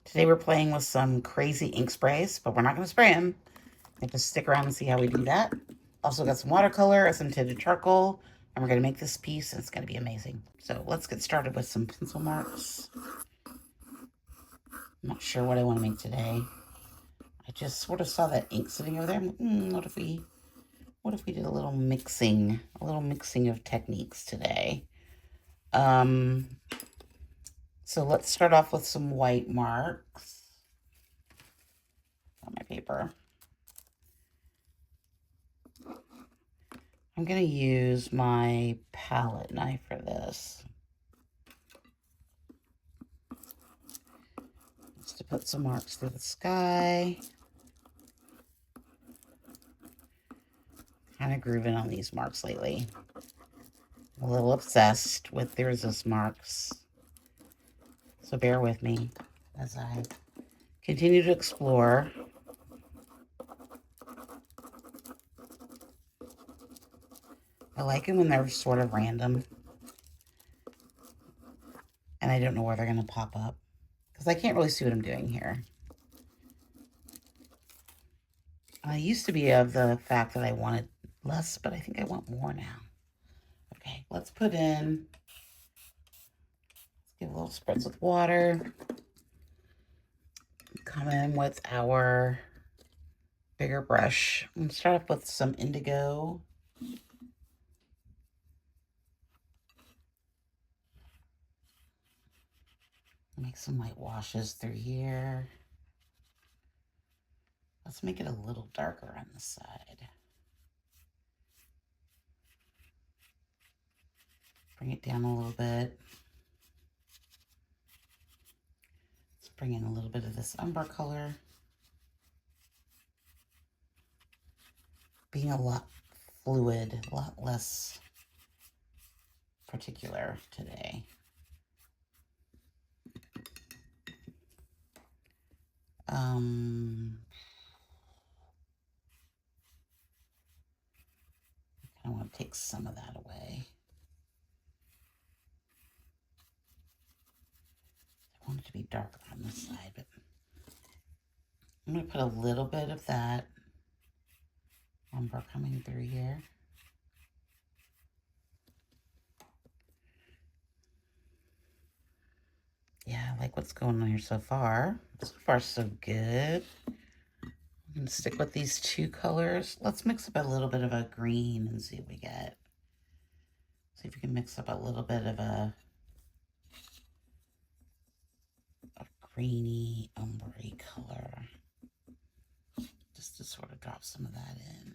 Today we're playing with some crazy ink sprays, but we're not going to spray them. You have to stick around and see how we do that. Also got some watercolor, some tinted charcoal, and we're going to make this piece, and it's going to be amazing. So let's get started with some pencil marks. I'm not sure what I want to make today. I just sort of saw that ink sitting over there. What if we did a little mixing of techniques today? So let's start off with some white marks on my paper. I'm going to use my palette knife for this. Just to put some marks through the sky. Kind of grooving on these marks lately. I'm a little obsessed with the resist marks. So bear with me as I continue to explore. I like them when they're sort of random. And I don't know where they're going to pop up. Because I can't really see what I'm doing here. I used to be of the fact that I wanted less, but I think I want more now. Okay, let's put in, let's give a little spreads with water. Come in with our bigger brush. I'm going to start off with some indigo. Make some light washes through here. Let's make it a little darker on the side. Bring it down a little bit. Let's bring in a little bit of this umber color. Being a lot fluid, a lot less particular today. I want to take some of that away. I want it to be darker on this side, but I'm going to put a little bit of that umber coming through here. Yeah, I like what's going on here so far. So far, so good. I'm going to stick with these two colors. Let's mix up a little bit of a green and see what we get. See if we can mix up a little bit of a greeny, umbery color. Just to sort of drop some of that in.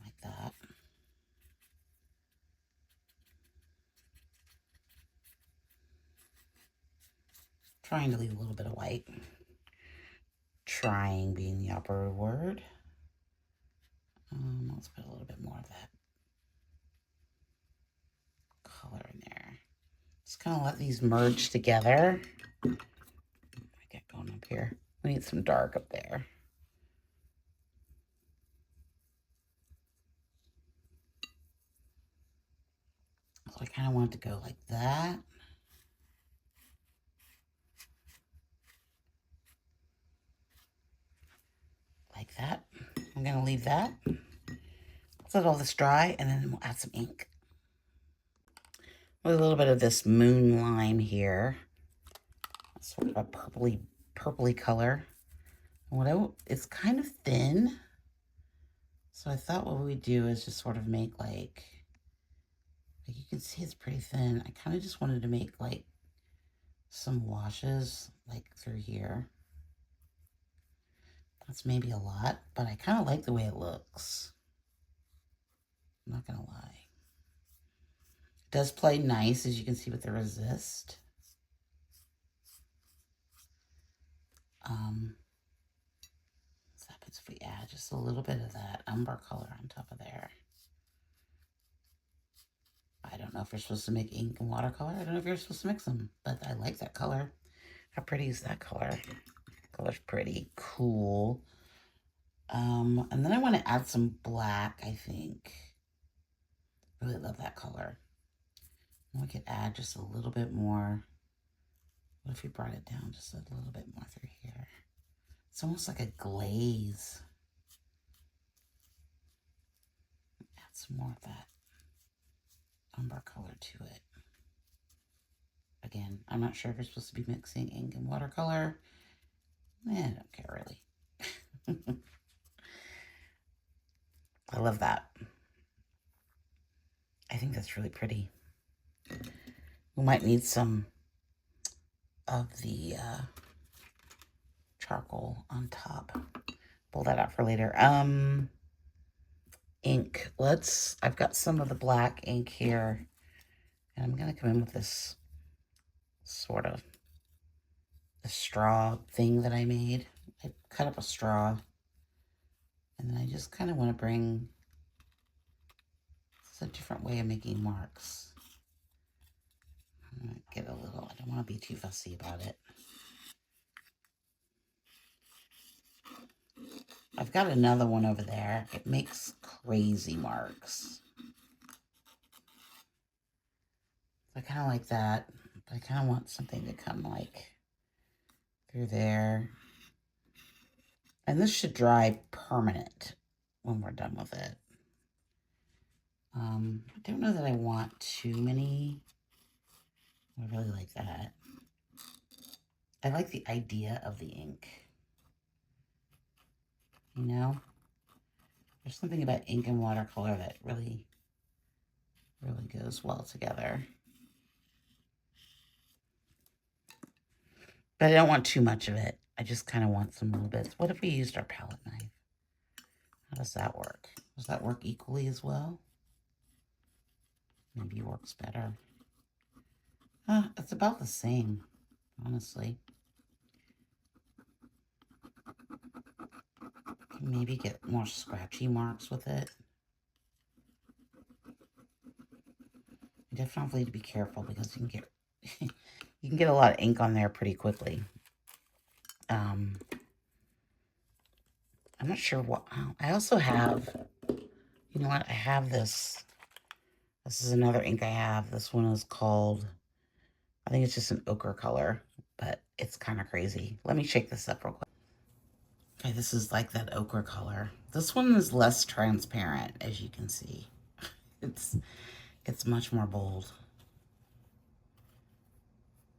Like that. Trying to leave a little bit of white. Trying being the operative word. Let's put a little bit more of that color in there. Just kind of let these merge together. I get going up here. We need some dark up there. So I kind of want it to go like that. Like that. I'm going to leave that. Let's let all this dry, and then we'll add some ink. With a little bit of this moon lime here. That's sort of a purpley color. It's kind of thin. So I thought what we'd do is just sort of make like you can see it's pretty thin. I kind of just wanted to make like some washes like through here. That's maybe a lot, but I kind of like the way it looks. I'm not gonna lie. It does play nice, as you can see with the resist. What happens if we add just a little bit of that umber color on top of there? I don't know if you're supposed to make ink and watercolor. I don't know if you're supposed to mix them, but I like that color. How pretty is that color? Color's pretty cool. And then I want to add some black, I think. Really love that color. We could add just a little bit more. What if we brought it down just a little bit more through here? It's almost like a glaze. Add some more of that umber color to it. Again, I'm not sure if you're supposed to be mixing ink and watercolor. I don't care really. I love that. I think that's really pretty. We might need some of the charcoal on top. Pull that out for later. Ink. I've got some of the black ink here. And I'm going to come in with this sort of a straw thing that I made. I cut up a straw. And then I just kind of want to bring, it's a different way of making marks. I'm going to get a little, I don't want to be too fussy about it. I've got another one over there. It makes crazy marks. I kind of like that, but I kind of want something to come like through there. And this should dry permanent when we're done with it. I don't know that I want too many. I really like that. I like the idea of the ink. You know? There's something about ink and watercolor that really, really goes well together. But I don't want too much of it. I just kind of want some little bits. What if we used our palette knife? How does that work? Does that work equally as well? Maybe it works better. It's about the same, honestly. Maybe get more scratchy marks with it. You definitely need to be careful because you can get you can get a lot of ink on there pretty quickly. I'm not sure what. I also have. You know what? I have this. This is another ink I have. This one is called. I think it's just an ochre color, but it's kind of crazy. Let me shake this up real quick. Okay, this is like that ochre color. This one is less transparent, as you can see. It's much more bold.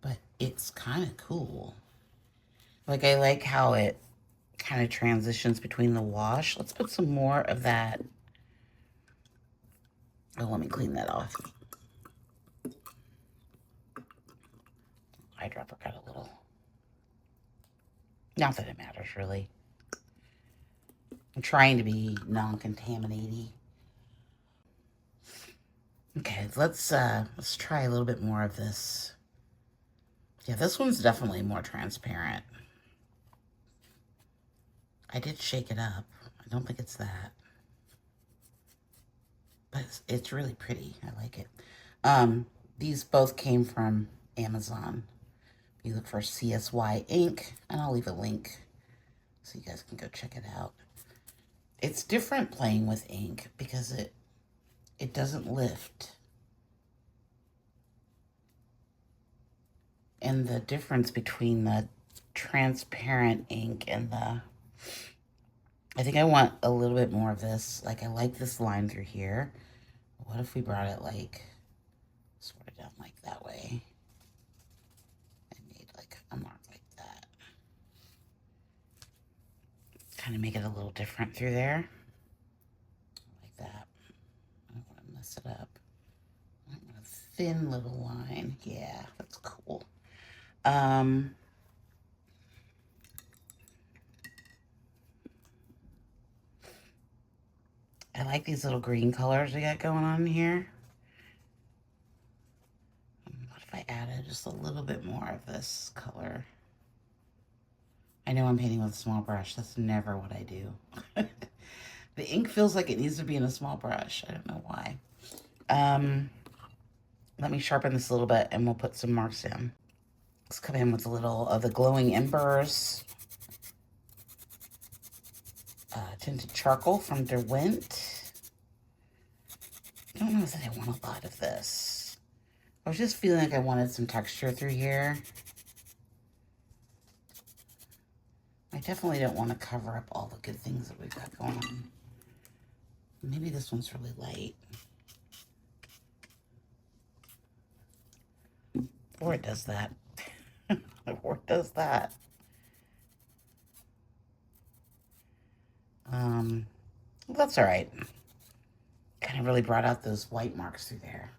But it's kind of cool. Like, I like how it kind of transitions between the wash. Let's put some more of that. Oh, let me clean that off. Eyedropper got a little. Not that it matters, really. I'm trying to be non-contaminating. Okay, let's try a little bit more of this. Yeah, this one's definitely more transparent. I did shake it up. I don't think it's that. But it's really pretty. I like it. These both came from Amazon. You look for CSY ink, and I'll leave a link so you guys can go check it out. It's different playing with ink because it doesn't lift. And the difference between the transparent ink and the... I think I want a little bit more of this. Like, I like this line through here. What if we brought it, like, sort of down like that way? And made, like, a mark like that. Kind of make it a little different through there. Like that. I don't want to mess it up. I want a thin little line. Yeah, that's cool. I like these little green colors we got going on here. What if I added just a little bit more of this color? I know I'm painting with a small brush. That's never what I do. The ink feels like it needs to be in a small brush. I don't know why. Let me sharpen this a little bit and we'll put some marks in. Let's come in with a little of the Glowing Embers. Tinted charcoal from Derwent. I don't know that I want a lot of this. I was just feeling like I wanted some texture through here. I definitely don't want to cover up all the good things that we've got going on. Maybe this one's really light. Or it does that. Or it does that. Well, that's all right. Kind of really brought out those white marks through there.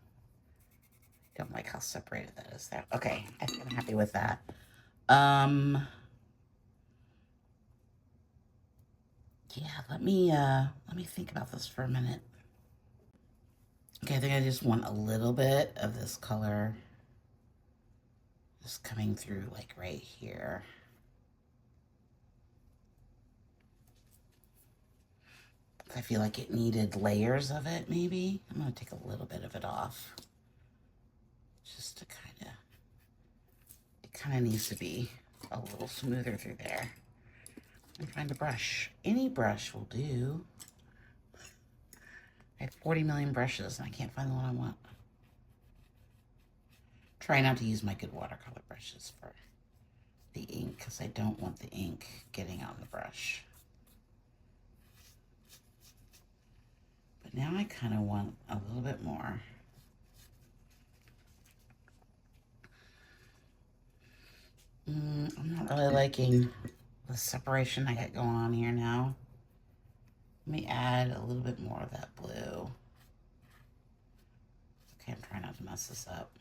Don't like how separated that is there. Okay, I think I'm happy with that. Yeah, let me think about this for a minute. Okay, I think I just want a little bit of this color just coming through like right here. I feel like it needed layers of it, maybe. I'm gonna take a little bit of it off. Just to it kind of needs to be a little smoother through there. And find a brush. Any brush will do. I have 40 million brushes and I can't find the one I want. Try not to use my good watercolor brushes for the ink because I don't want the ink getting on the brush. But now I kind of want a little bit more. I'm not really liking the separation I got going on here now. Let me add a little bit more of that blue. Okay, I'm trying not to mess this up.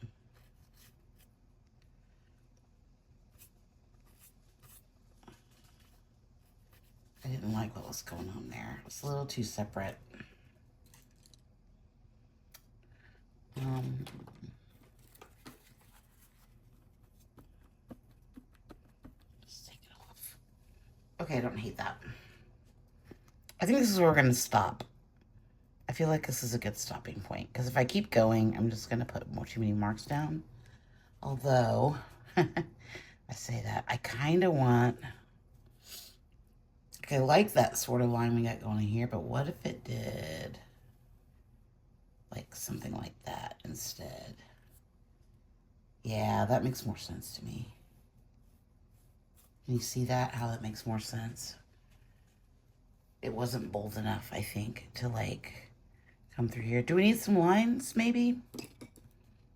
I didn't like what was going on there. It was a little too separate. Just take it off. Okay, I don't hate that. I think this is where we're going to stop. I feel like this is a good stopping point because if I keep going, I'm just going to put too many marks down. Although, I say that, I kind of want... Okay, I like that sort of line we got going here, but what if it did like something like that instead? Yeah, that makes more sense to me. Can you see that? How that makes more sense? It wasn't bold enough, I think, to like come through here. Do we need some lines maybe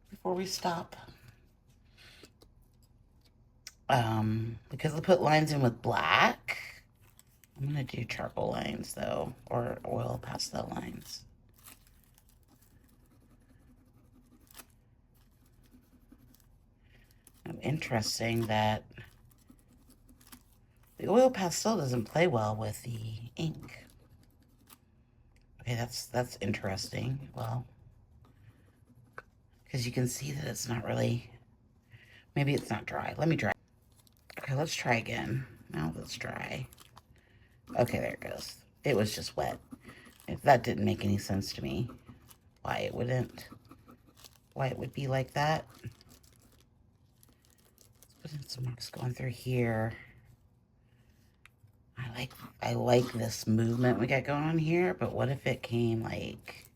before we stop? Because I put lines in with black. I'm gonna do charcoal lines though, or oil pastel lines. Interesting that the oil pastel doesn't play well with the ink. Okay, that's interesting. Well, because you can see that it's not really, maybe it's not dry. Let me dry. Okay, let's try again. Now let's dry. Okay, there it goes. It was just wet. If that didn't make any sense to me, why it would be like that. Let's put in some marks going through here. I like this movement we got going on here, but what if it came like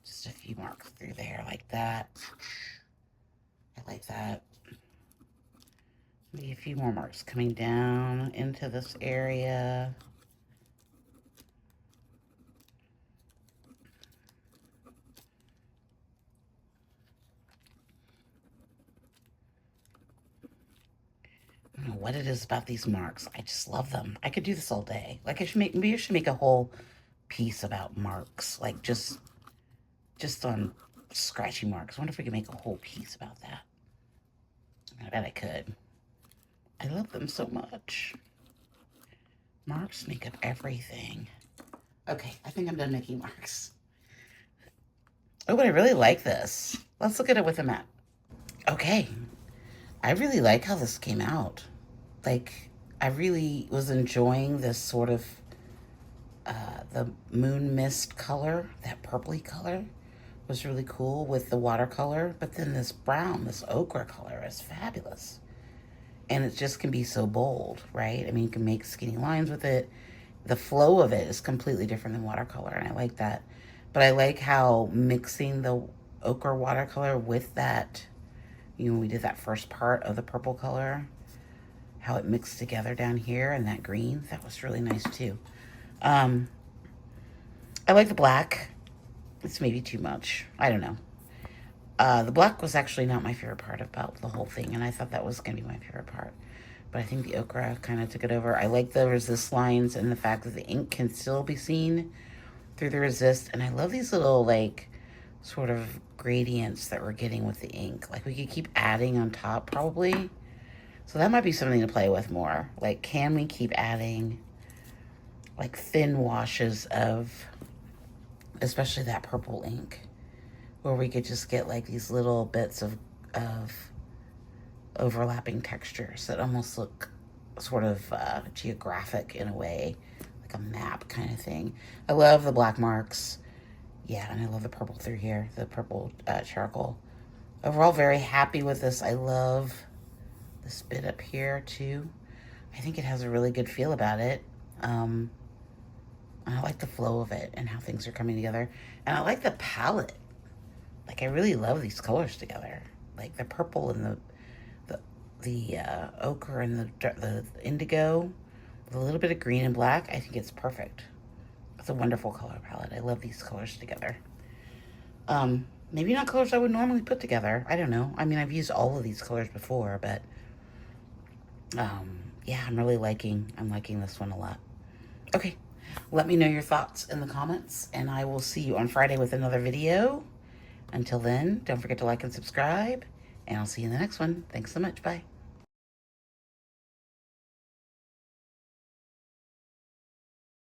just a few marks through there like that? I like that. Maybe a few more marks coming down into this area. I don't know what it is about these marks. I just love them. I could do this all day. Like maybe I should make a whole piece about marks, like just on scratchy marks. I wonder if we could make a whole piece about that. I bet I could. I love them so much. Marks make up everything. Okay, I think I'm done making marks. Oh, but I really like this. Let's look at it with a map. Okay. I really like how this came out. Like, I really was enjoying this sort of, the moon mist color, that purpley color was really cool with the watercolor. But then this brown, this ochre color is fabulous. And it just can be so bold, right? I mean, you can make skinny lines with it. The flow of it is completely different than watercolor, and I like that. But I like how mixing the ochre watercolor with that, you know, we did that first part of the purple color, how it mixed together down here and that green. That was really nice too. I like the black. It's maybe too much. I don't know. The black was actually not my favorite part about the whole thing, and I thought that was going to be my favorite part. But I think the ochre kind of took it over. I like the resist lines and the fact that the ink can still be seen through the resist. And I love these little, like, sort of gradients that we're getting with the ink. Like, we could keep adding on top, probably. So that might be something to play with more. Like, can we keep adding, like, thin washes of, especially that purple ink, where we could just get, like, these little bits of overlapping textures that almost look sort of geographic in a way, like a map kind of thing. I love the black marks. Yeah, and I love the purple through here, the purple charcoal. Overall, very happy with this. I love this bit up here too. I think it has a really good feel about it. And I like the flow of it and how things are coming together. And I like the palette. Like, I really love these colors together. Like the purple and the ochre and the indigo with a little bit of green and black. I think it's perfect. It's a wonderful color palette. I love these colors together. Maybe not colors I would normally put together. I don't know. I mean, I've used all of these colors before, but yeah, I'm liking this one a lot. Okay, let me know your thoughts in the comments, and I will see you on Friday with another video. Until then, don't forget to like and subscribe, and I'll see you in the next one. Thanks so much. Bye.